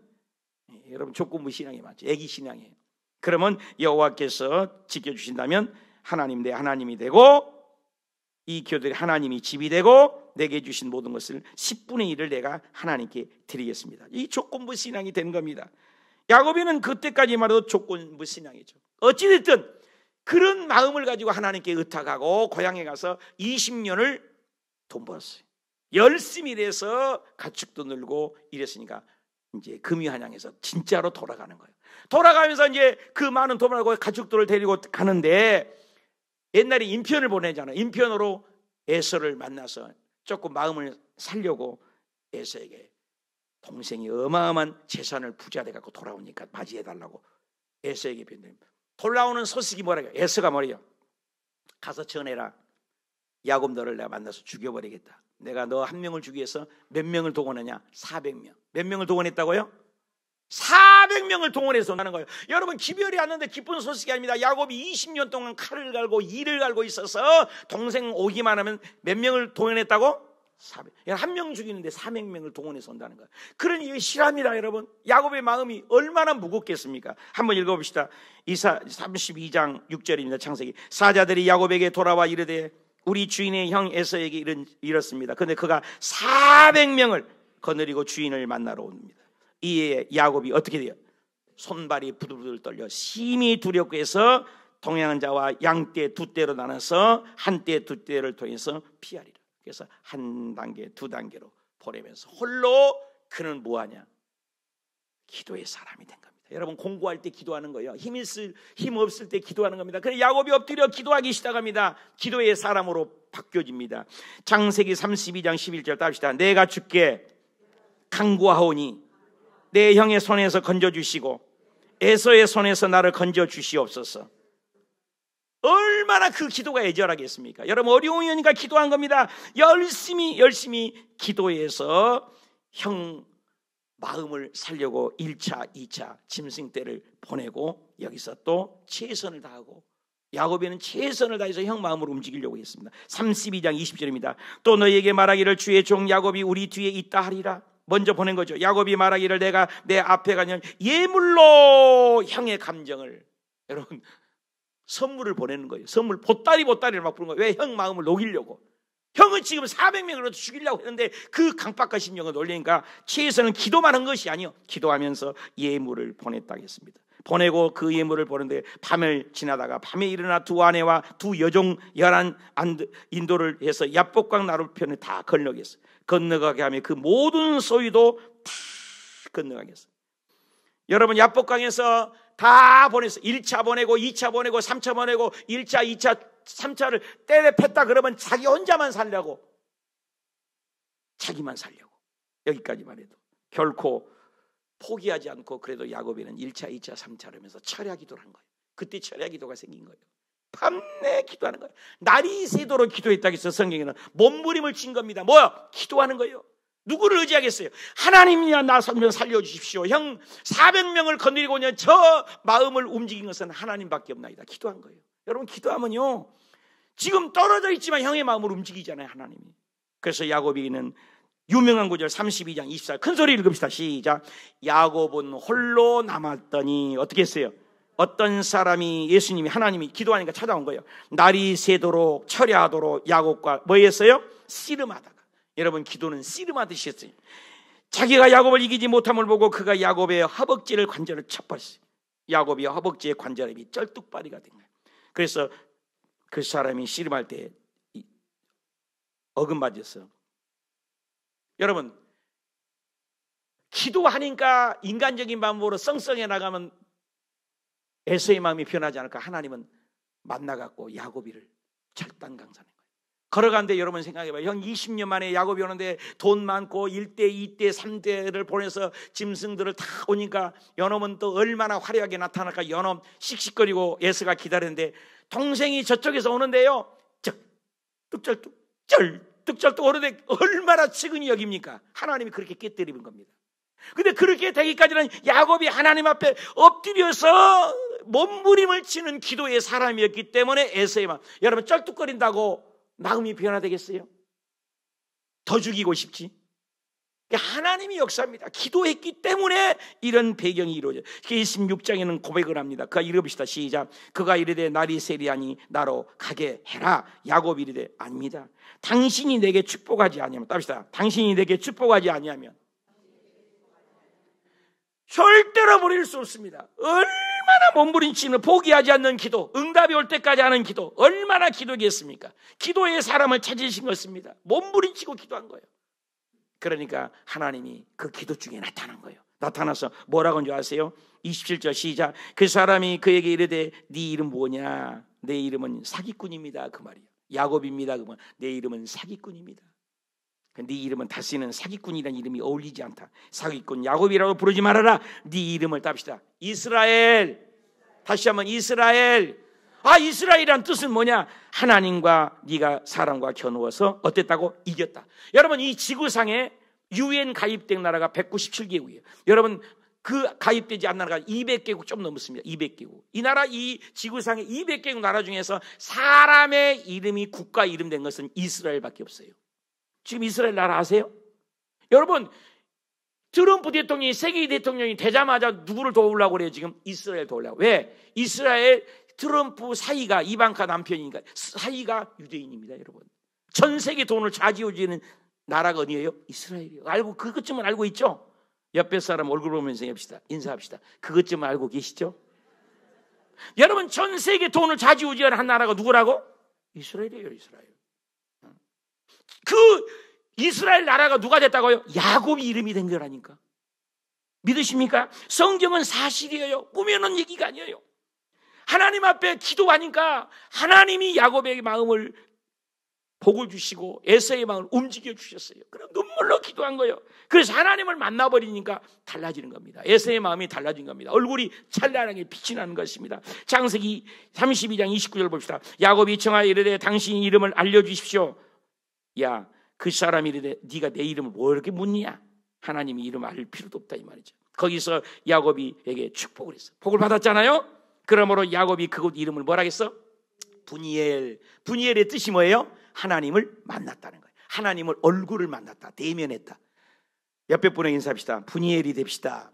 Speaker 1: 여러분 조건부 신앙이 맞죠? 애기 신앙이에요. 그러면 여호와께서 지켜주신다면 하나님 내 하나님이 되고, 이 교들이 하나님이 집이 되고, 내게 주신 모든 것을 10분의 1을 내가 하나님께 드리겠습니다. 이 조건부 신앙이 된 겁니다. 야곱이는 그때까지만 해도 조건부 신앙이죠. 어찌됐든 그런 마음을 가지고 하나님께 의탁하고 고향에 가서 20년을 돈 벌었어요. 열심히 일해서 가축도 늘고 이랬으니까 이제 금이환양해서 진짜로 돌아가는 거예요. 돌아가면서 이제 그 많은 돈을 하고 가축들을 데리고 가는데, 옛날에 인편을 보내잖아요. 인편으로 에서를 만나서 조금 마음을 살려고 에서에게, 동생이 어마어마한 재산을 부자 돼갖고 돌아오니까 맞이해달라고 에서에게 변드립니다. 돌아오는 소식이 뭐라고요? 에서가 뭐래요? 가서 전해라. 야곱 너를 내가 만나서 죽여버리겠다. 내가 너 한 명을 주기 위해서 몇 명을 동원하냐? 400명. 몇 명을 동원했다고요? 400명을 동원해서 온다는 거예요. 여러분, 기별이 왔는데 기쁜 소식이 아닙니다. 야곱이 20년 동안 칼을 갈고 이를 갈고 있어서 동생 오기만 하면 몇 명을 동원했다고? 400. 한 명 죽이는데 400명을 동원해서 온다는 거예요. 그러니 이게 실합니다, 여러분. 야곱의 마음이 얼마나 무겁겠습니까? 한번 읽어봅시다. 32장 6절입니다. 창세기. 사자들이 야곱에게 돌아와 이르되 우리 주인의 형 에서에게 이렇습니다. 그런데 그가 400명을 거느리고 주인을 만나러 옵니다. 이에 야곱이 어떻게 돼요? 손발이 부들부들 떨려 심히 두렵고 해서 동행한 자와 양떼 두 떼로 나눠서 한 떼 두 떼를 통해서 피하리라. 그래서 한 단계 두 단계로 보내면서 홀로 그는 뭐하냐? 기도의 사람이 된 겁니다. 여러분, 공부할 때 기도하는 거예요. 힘 없을 때 기도하는 겁니다. 그래서 야곱이 엎드려 기도하기 시작합니다. 기도의 사람으로 바뀌어집니다. 창세기 32장 11절 따릅시다. 내가 주께 간구하오니 내 형의 손에서 건져주시고 에서의 손에서 나를 건져주시옵소서. 얼마나 그 기도가 애절하겠습니까? 여러분, 어려우니까 기도한 겁니다. 열심히 기도해서 형 마음을 살려고 1차, 2차 짐승 떼를 보내고 여기서 또 최선을 다하고, 야곱에는 최선을 다해서 형 마음을 움직이려고 했습니다. 32장 20절입니다. 또 너희에게 말하기를 주의 종 야곱이 우리 뒤에 있다 하리라. 먼저 보낸 거죠. 야곱이 말하기를 내가 내 앞에 가면 예물로 형의 감정을, 여러분, 선물을 보내는 거예요. 선물, 보따리를 막 부른 거예요. 왜? 형 마음을 녹이려고. 형은 지금 400명으로 죽이려고 했는데 그 강박과 심령을 놀리니까 최선은 기도만 한 것이 아니요, 기도하면서 예물을 보냈다고 했습니다. 보내고 그 예물을 보는데 밤을 지나다가 밤에 일어나 두 아내와 두 여종 11 인도를 해서 야복강 나루편을 다 건너겠어요. 건너가게 하며 그 모든 소유도 다 건너가게 했어요. 여러분, 야복강에서 다 보냈어요. 1차 보내고 2차 보내고 3차 보내고 1차, 2차, 3차를 때려 팼다 그러면 자기 혼자만 살려고, 자기만 살려고, 여기까지만 해도 결코 포기하지 않고, 그래도 야곱이는 1차, 2차, 3차 하면서 철야 기도를 한 거예요. 그때 철야 기도가 생긴 거예요. 밤내 기도하는 거예요. 날이 새도록 기도했다고 해서 성경에는 몸부림을 친 겁니다. 뭐야? 기도하는 거예요. 누구를 의지하겠어요? 하나님이야 나 좀 살려주십시오. 형 400명을 건드리고 그냥 저 마음을 움직인 것은 하나님밖에 없나이다. 기도한 거예요. 여러분, 기도하면요, 지금 떨어져 있지만 형의 마음을 움직이잖아요, 하나님이. 그래서 야곱이는 유명한 구절 32장 24절 큰 소리 읽읍시다. 시작. 야곱은 홀로 남았더니 어떻게 했어요? 어떤 사람이 예수님이 하나님이 기도하니까 찾아온 거예요. 날이 새도록 철야하도록 야곱과 뭐 했어요? 씨름하다가. 여러분 기도는 씨름하듯이 했어요. 자기가 야곱을 이기지 못함을 보고 그가 야곱의 허벅지를 관절을 쳐버렸어요. 야곱이 허벅지의 관절이 쩔뚝발이가 된 거예요. 그래서 그 사람이 씨름할 때 어긋맞았어. 여러분 기도하니까 인간적인 마음으로 썽썽해 나가면 에서의 마음이 변하지 않을까? 하나님은 만나갖고 야곱이를 절단강산한 거예요. 걸어가는데 여러분 생각해봐요. 형 20년 만에 야곱이 오는데 돈 많고 1대, 2대, 3대를 보내서 짐승들을 다 오니까 연엄은 또 얼마나 화려하게 나타날까? 연엄 씩씩거리고 에서가 기다리는데 동생이 저쪽에서 오는데요. 뚝절뚝 오는데 얼마나 측은히 여깁니까? 하나님이 그렇게 깨뜨리는 겁니다. 근데 그렇게 되기까지는 야곱이 하나님 앞에 엎드려서 몸부림을 치는 기도의 사람이었기 때문에 에서의 마음. 여러분 쩔뚝거린다고 마음이 변화되겠어요? 더 죽이고 싶지? 하나님이 역사합니다. 기도했기 때문에 이런 배경이 이루어져요. 26장에는 고백을 합니다. 그가 읽어봅시다. 시작. 그가 이르되 날이 세리하니 나로 가게 해라. 야곱이 이르되 아닙니다. 당신이 내게 축복하지 아니하면 답시다. 당신이 내게 축복하지 아니하면 절대로 버릴 수 없습니다. 얼마나 몸부림치는 포기하지 않는 기도, 응답이 올 때까지 하는 기도, 얼마나 기도겠습니까? 기도의 사람을 찾으신 것입니다. 몸부림치고 기도한 거예요. 그러니까 하나님이 그 기도 중에 나타난 거예요. 나타나서 뭐라고 하는 줄 아세요? 27절 시작. 그 사람이 그에게 이르되 네 이름 뭐냐? 내 이름은 사기꾼입니다. 그 말이에요. 야곱입니다. 그 말. 내 이름은 사기꾼입니다. 네 이름은 다시는 사기꾼이라는 이름이 어울리지 않다. 사기꾼 야곱이라고 부르지 말아라. 네 이름을 답시다. 이스라엘. 다시 한번 이스라엘. 이스라엘이란 뜻은 뭐냐? 하나님과 네가 사람과 겨누어서 어땠다고? 이겼다. 여러분 이 지구상에 UN 가입된 나라가 197개국이에요. 여러분 그 가입되지 않은 나라가 200개국 좀 넘었습니다. 200개국. 이 나라 이 지구상의 200개국 나라 중에서 사람의 이름이 국가 이름 된 것은 이스라엘밖에 없어요. 지금 이스라엘 나라 아세요? 여러분 트럼프 대통령이 세계 대통령이 되자마자 누구를 도우려고 그래요? 지금 이스라엘 도우려고. 왜? 이스라엘 트럼프 사이가 이방카 남편이니까 사이가 유대인입니다. 여러분 전 세계 돈을 좌지우지는 나라가 어디예요? 이스라엘이에요. 알고 그것쯤은 알고 있죠? 옆에 사람 얼굴 보면서 합시다. 인사합시다. 그것쯤은 알고 계시죠? 여러분 전 세계 돈을 좌지우지하는 한 나라가 누구라고? 이스라엘이에요. 이스라엘. 그 이스라엘 나라가 누가 됐다고요? 야곱이 이름이 된 거라니까. 믿으십니까? 성경은 사실이에요. 꾸며놓은 얘기가 아니에요. 하나님 앞에 기도하니까 하나님이 야곱의 마음을 복을 주시고 에서의 마음을 움직여 주셨어요. 그럼 눈물로 기도한 거예요. 그래서 하나님을 만나버리니까 달라지는 겁니다. 에서의 마음이 달라진 겁니다. 얼굴이 찬란하게 빛이 나는 것입니다. 창세기 32장 29절 봅시다. 야곱이 청하여 이르되 당신 이름을 알려주십시오. 야, 그 사람이 이르되 네가 내 이름을 뭐 이렇게 묻냐? 하나님이 이름 알 필요도 없다 이 말이죠. 거기서 야곱이에게 축복을 했어. 복을 받았잖아요. 그러므로 야곱이 그곳 이름을 뭐라 했어? 분이엘. 분이엘의 뜻이 뭐예요? 하나님을 만났다는 거예요. 하나님을 얼굴을 만났다. 대면했다. 옆에 분에게 인사합시다. 분이엘이 됩시다.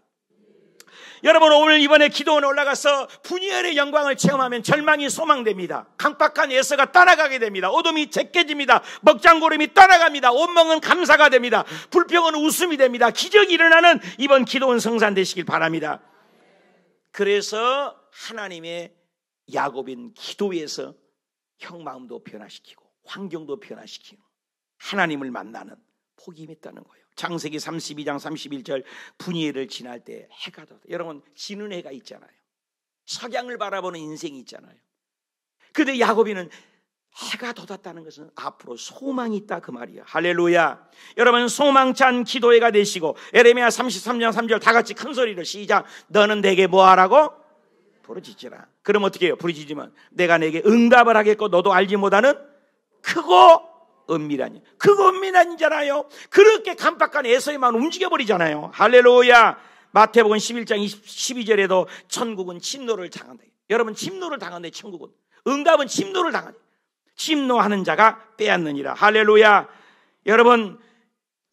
Speaker 1: 여러분 오늘 이번에 기도원에 올라가서 분이엘의 영광을 체험하면 절망이 소망됩니다. 강팍한 에서가 떠나가게 됩니다. 어둠이 제껴집니다. 먹장고름이 떠나갑니다. 온멍은 감사가 됩니다. 불평은 웃음이 됩니다. 기적이 일어나는 이번 기도원 성산 되시길 바랍니다. 그래서 하나님의 야곱인 기도에서 형 마음도 변화시키고 환경도 변화시키고 하나님을 만나는 복이 있다는 거예요. 창세기 32장 31절 분이엘을 지날 때 해가 돋아. 여러분 지는 해가 있잖아요. 석양을 바라보는 인생이 있잖아요. 그런데 야곱이는 해가 돋았다는 것은 앞으로 소망이 있다 그 말이야. 할렐루야. 여러분 소망찬 기도회가 되시고 에레미야 33장 3절 다 같이 큰 소리로 시작. 너는 내게 뭐하라고? 부르짖으라. 그럼 어떻게 해요? 부르짖으면 내가 내게 응답을 하겠고 너도 알지 못하는 크고 은밀한 그거 은밀한 자라요. 그렇게 깜빡한 에서의 마음 움직여버리잖아요. 할렐루야. 마태복음 11장 12절에도 천국은 침노를 당한다. 여러분 침노를 당한다. 천국은 응답은 침노를 당한다. 침노하는 자가 빼앗느니라. 할렐루야. 여러분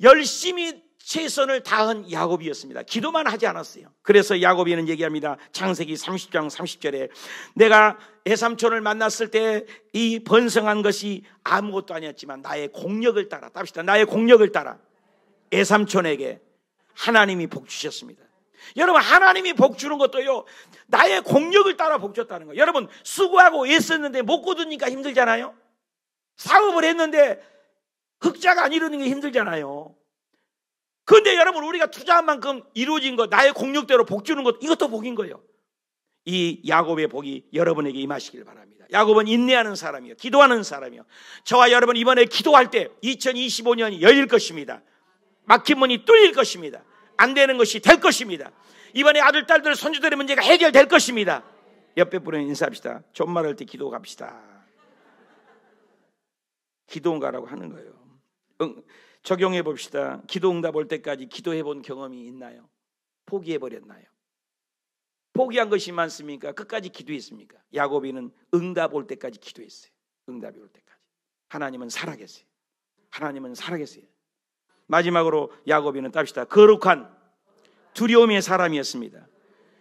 Speaker 1: 열심히 최선을 다한 야곱이었습니다. 기도만 하지 않았어요. 그래서 야곱이는 얘기합니다. 창세기 30장 30절에 내가 에삼촌을 만났을 때 이 번성한 것이 아무것도 아니었지만 나의 공력을 따라, 답시다, 나의 공력을 따라 에삼촌에게 하나님이 복 주셨습니다. 여러분, 하나님이 복 주는 것도요, 나의 공력을 따라 복 줬다는 거예요. 여러분, 수고하고 애썼는데 못 거두니까 힘들잖아요. 사업을 했는데 흑자가 안 이루는 게 힘들잖아요. 그런데 여러분, 우리가 투자한 만큼 이루어진 것, 나의 공력대로 복 주는 것, 이것도 복인 거예요. 이 야곱의 복이 여러분에게 임하시길 바랍니다. 야곱은 인내하는 사람이요, 기도하는 사람이요. 저와 여러분, 이번에 기도할 때 2025년이 열릴 것입니다. 막힌 문이 뚫릴 것입니다. 안 되는 것이 될 것입니다. 이번에 아들, 딸들, 손주들의 문제가 해결될 것입니다. 옆에 분에 인사합시다. 존말할 때 기도 갑시다. 기도응가라고 하는 거예요. 적용해 봅시다. 기도 응답 올 때까지 기도해 본 경험이 있나요? 포기해 버렸나요? 포기한 것이 많습니까? 끝까지 기도했습니까? 야곱이는 응답 올 때까지 기도했어요. 응답이 올 때까지. 하나님은 살아계세요. 하나님은 살아계세요. 마지막으로 야곱이는 답시다. 거룩한 두려움의 사람이었습니다.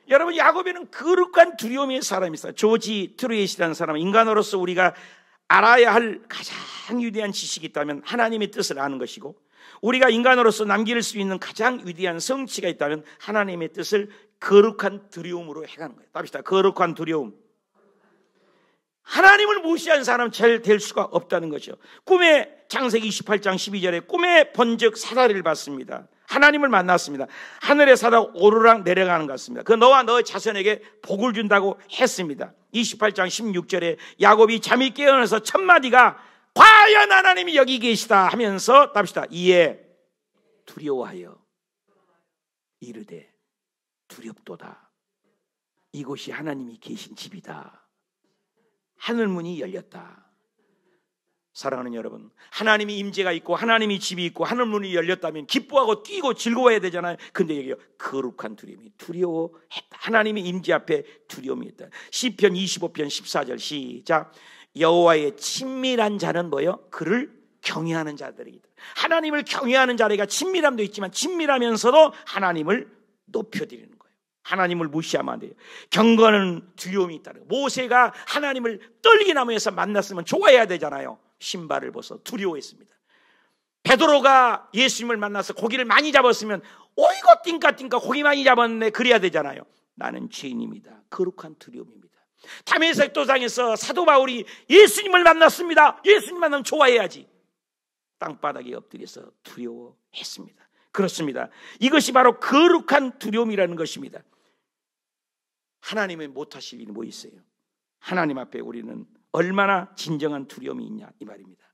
Speaker 1: 여러분, 야곱이는 거룩한 두려움의 사람이었어요. 조지 트루엣이라는 사람은 인간으로서 우리가 알아야 할 가장 위대한 지식이 있다면 하나님의 뜻을 아는 것이고, 우리가 인간으로서 남길 수 있는 가장 위대한 성취가 있다면 하나님의 뜻을 거룩한 두려움으로 해가는 거예요. 답시다. 거룩한 두려움. 하나님을 무시한 사람은 잘 될 수가 없다는 거죠. 꿈에, 창세기 28장 12절에 꿈에 본즉 사다리를 봤습니다. 하나님을 만났습니다. 하늘에 사다 오르락 내려가는 것 같습니다. 그 너와 너의 자손에게 복을 준다고 했습니다. 28장 16절에 야곱이 잠이 깨어나서 첫 마디가 과연 하나님이 여기 계시다 하면서 답시다. 이에 두려워하여 이르되 두렵도다. 이곳이 하나님이 계신 집이다. 하늘문이 열렸다. 사랑하는 여러분, 하나님이 임재가 있고 하나님이 집이 있고 하늘문이 열렸다면 기뻐하고 뛰고 즐거워해야 되잖아요. 근데 여기요, 거룩한 두려움이, 두려워했다. 하나님의 임재 앞에 두려움이 있다. 시편 25편 14절 시작. 여호와의 친밀한 자는 뭐요? 그를 경외하는 자들이다. 하나님을 경외하는 자리가 친밀함도 있지만 친밀하면서도 하나님을 높여드리는 거예요. 하나님을 무시하면 안 돼요. 경건은 두려움이 있다는 거예요. 모세가 하나님을 떨기나무에서 만났으면 좋아해야 되잖아요. 신발을 벗어 두려워했습니다. 베드로가 예수님을 만나서 고기를 많이 잡았으면 어이구 띵까띵까 고기 많이 잡았네 그래야 되잖아요. 나는 죄인입니다. 거룩한 두려움입니다. 다메섹 도상에서 사도 바울이 예수님을 만났습니다. 예수님 만나면 좋아해야지. 땅바닥에 엎드려서 두려워했습니다. 그렇습니다. 이것이 바로 거룩한 두려움이라는 것입니다. 하나님의 못하실 일이 뭐 있어요? 하나님 앞에 우리는 얼마나 진정한 두려움이 있냐 이 말입니다.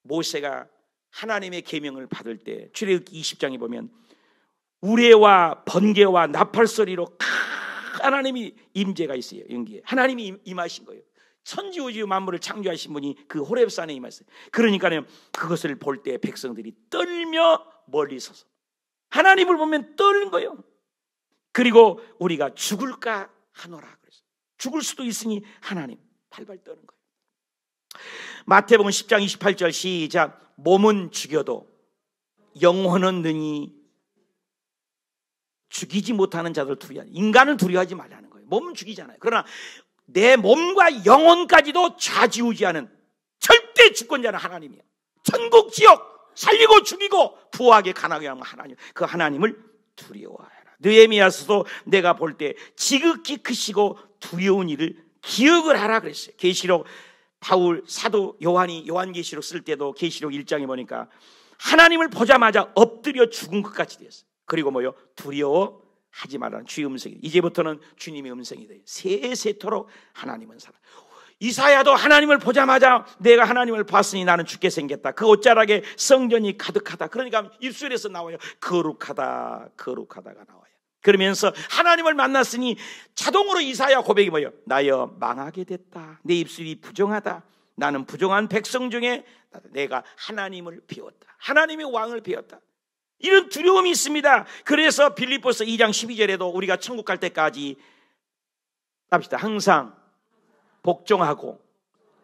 Speaker 1: 모세가 하나님의 계명을 받을 때 출애굽기 20장에 보면 우레와 번개와 나팔소리로 하나님이 임재가 있어요. 연기에 하나님이 임하신 거예요. 천지우주 만물을 창조하신 분이 그 호렙산에 임하셨어요. 그러니까요, 그것을 볼 때 백성들이 떨며 멀리 서서 하나님을 보면 떨는 거예요. 그리고 우리가 죽을까 하노라 그래서 죽을 수도 있으니 하나님 발발 떠는 거예요. 마태복음 10장 28절 시작. 몸은 죽여도 영혼은 능히 죽이지 못하는 자들 두려워. 인간을 두려워하지 말라는 거예요. 몸은 죽이잖아요. 그러나 내 몸과 영혼까지도 좌지우지하는 절대 주권자는 하나님이에요. 천국 지옥 살리고 죽이고 부하게 가나게 하는 하나님, 그 하나님을 두려워하라. 느헤미야서도 내가 볼 때 지극히 크시고 두려운 일을 기억을 하라 그랬어요. 계시록 바울 사도 요한이 요한계시록 쓸 때도 계시록 1장에 보니까 하나님을 보자마자 엎드려 죽은 것 같이 됐어요. 그리고 뭐요? 두려워하지 말라는 주의 음성이, 이제부터는 주님의 음성이 돼요. 세세토록 하나님은 살아. 이사야도 하나님을 보자마자 내가 하나님을 봤으니 나는 죽게 생겼다. 그 옷자락에 성전이 가득하다. 그러니까 입술에서 나와요. 거룩하다, 거룩하다가 나와요. 그러면서 하나님을 만났으니 자동으로 이사야 고백이 뭐예요? 나여 망하게 됐다. 내 입술이 부정하다. 나는 부정한 백성 중에 내가 하나님을 배웠다. 하나님의 왕을 배웠다. 이런 두려움이 있습니다. 그래서 빌립보서 2장 12절에도 우리가 천국 갈 때까지 합시다. 항상 복종하고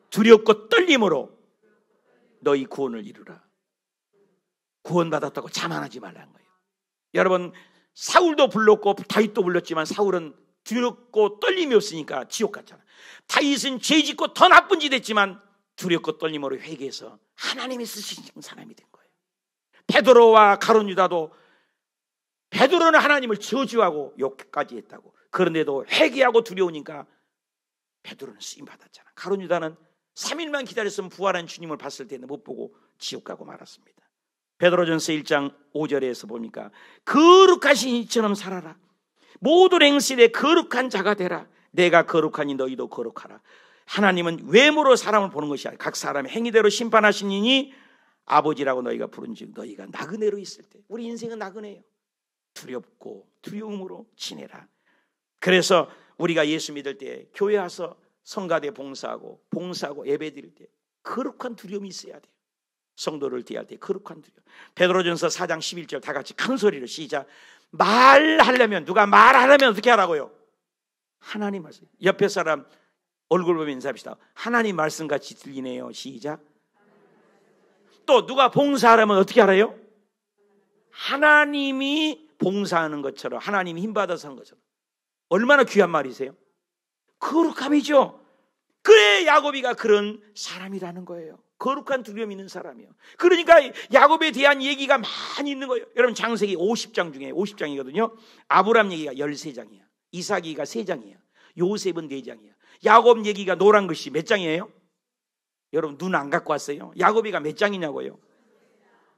Speaker 1: 두렵고 떨림으로 너희 구원을 이루라. 구원받았다고 자만하지 말라는 거예요. 여러분, 사울도 불렀고 다윗도 불렀지만 사울은 두렵고 떨림이 없으니까 지옥 갔잖아. 다윗은 죄짓고 더 나쁜 짓 했지만 두렵고 떨림으로 회개해서 하나님이 쓰시는 사람이 된 거예요. 베드로와 가룟 유다도 베드로는 하나님을 저주하고 욕까지 했다고. 그런데도 회개하고 두려우니까 베드로는 쓰임 받았잖아. 가룟 유다는 3일만 기다렸으면 부활한 주님을 봤을 때는 못 보고 지옥 가고 말았습니다. 베드로전서 1장 5절에서 보니까 거룩하신 이처럼 살아라. 모든 행실에 거룩한 자가 되라. 내가 거룩하니 너희도 거룩하라. 하나님은 외모로 사람을 보는 것이 아니라 각 사람의 행위대로 심판하시니 아버지라고 너희가 부른즉 너희가 나그네로 있을 때, 우리 인생은 나그네예요. 두렵고 두려움으로 지내라. 그래서 우리가 예수 믿을 때 교회 와서 성가대 봉사하고 예배드릴 때 거룩한 두려움이 있어야 돼요. 성도를 대할 때 거룩한 두려움. 베드로전서 4장 11절 다 같이 큰 소리로 시작. 말하려면, 누가 말하려면 어떻게 하라고요? 하나님 말씀. 옆에 사람 얼굴 보면 인사합시다. 하나님 말씀같이 들리네요. 시작. 또 누가 봉사하려면 어떻게 하라요? 하나님이 봉사하는 것처럼, 하나님이 힘받아서 하는 것처럼. 얼마나 귀한 말이세요? 거룩함이죠. 그래, 야곱이가 그런 사람이라는 거예요. 거룩한 두려움 있는 사람이에요. 그러니까 야곱에 대한 얘기가 많이 있는 거예요. 여러분, 창세기 50장 중에 50장이거든요. 아브람 얘기가 13장이야. 이삭 얘기가 3장이야. 요셉은 4장이야. 야곱 얘기가 노란 글씨 몇 장이에요? 여러분, 눈 안 갖고 왔어요? 야곱이가 몇 장이냐고요?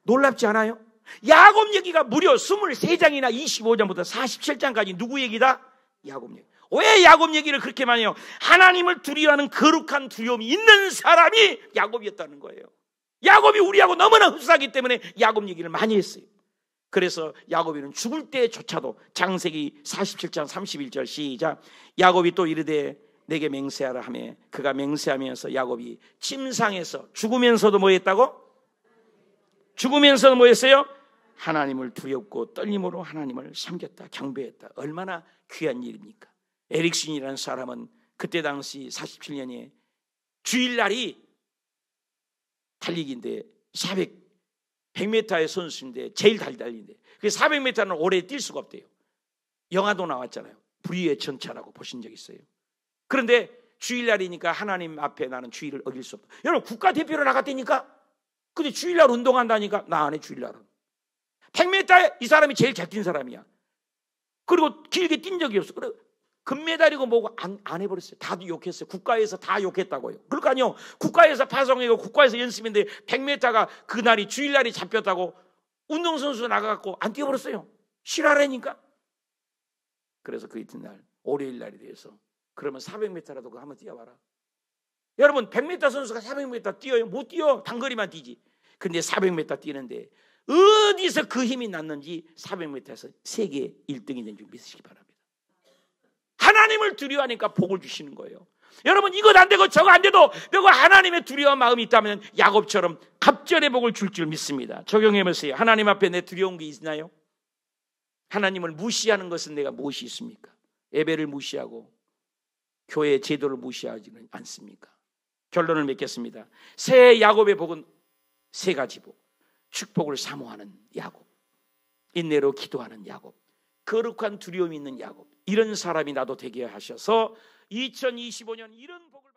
Speaker 1: 놀랍지 않아요? 야곱 얘기가 무려 23장이나 25장부터 47장까지 누구 얘기다? 야곱 얘기. 왜 야곱 얘기를 그렇게 많이 해요? 하나님을 두려워하는 거룩한 두려움이 있는 사람이 야곱이었다는 거예요. 야곱이 우리하고 너무나 흡사하기 때문에 야곱 얘기를 많이 했어요. 그래서 야곱이는 죽을 때조차도 창세기 47장 31절 시작. 야곱이 또 이르되 내게 맹세하라 하며 그가 맹세하면서 야곱이 침상에서 죽으면서도 뭐 했다고? 죽으면서도 뭐 했어요? 하나님을 두렵고 떨림으로 하나님을 섬겼다, 경배했다. 얼마나 귀한 일입니까? 에릭슨이라는 사람은 그때 당시 47년에 주일날이 달리기인데 100m의 선수인데 제일 잘 달리는데, 그 400m는 오래 뛸 수가 없대요. 영화도 나왔잖아요. 불의의 전차라고 보신 적 있어요? 그런데 주일날이니까 하나님 앞에 나는 주일을 어길 수 없다. 여러분, 국가대표로 나갔다니까? 근데 주일날 운동한다니까? 나 안 해, 주일날은. 100m 이 사람이 제일 잘 뛴 사람이야. 그리고 길게 뛴 적이 없어. 그래, 금메달이고 뭐고 안 해버렸어요. 다들 욕했어요. 국가에서 다 욕했다고요. 그러니까요, 국가에서 파송이고 국가에서 연습인데 100m가 그날이 주일날이 잡혔다고 운동선수 나가갖고 안 뛰어버렸어요. 싫어하라니까. 그래서 그 이튿날 월요일날이 돼서 그러면 400m라도 그거 한번 뛰어봐라. 여러분, 100m 선수가 400m 뛰어요? 못 뛰어. 단거리만 뛰지. 근데 400m 뛰는데 어디서 그 힘이 났는지 400m에서 세계 1등이 된 줄 믿으시기 바랍니다. 하나님을 두려워하니까 복을 주시는 거예요. 여러분, 이것 안 되고 저거 안 돼도 너가 하나님의 두려운 마음이 있다면 야곱처럼 갑절의 복을 줄 줄 믿습니다. 적용해보세요. 하나님 앞에 내 두려운 게 있나요? 하나님을 무시하는 것은 내가 무엇이 있습니까? 예배를 무시하고 교회 제도를 무시하지는 않습니까? 결론을 맺겠습니다. 새 야곱의 복은 3가지 복. 축복을 사모하는 야곱, 인내로 기도하는 야곱, 거룩한 두려움이 있는 야곱. 이런 사람이 나도 되게 하셔서 2025년 이런 복을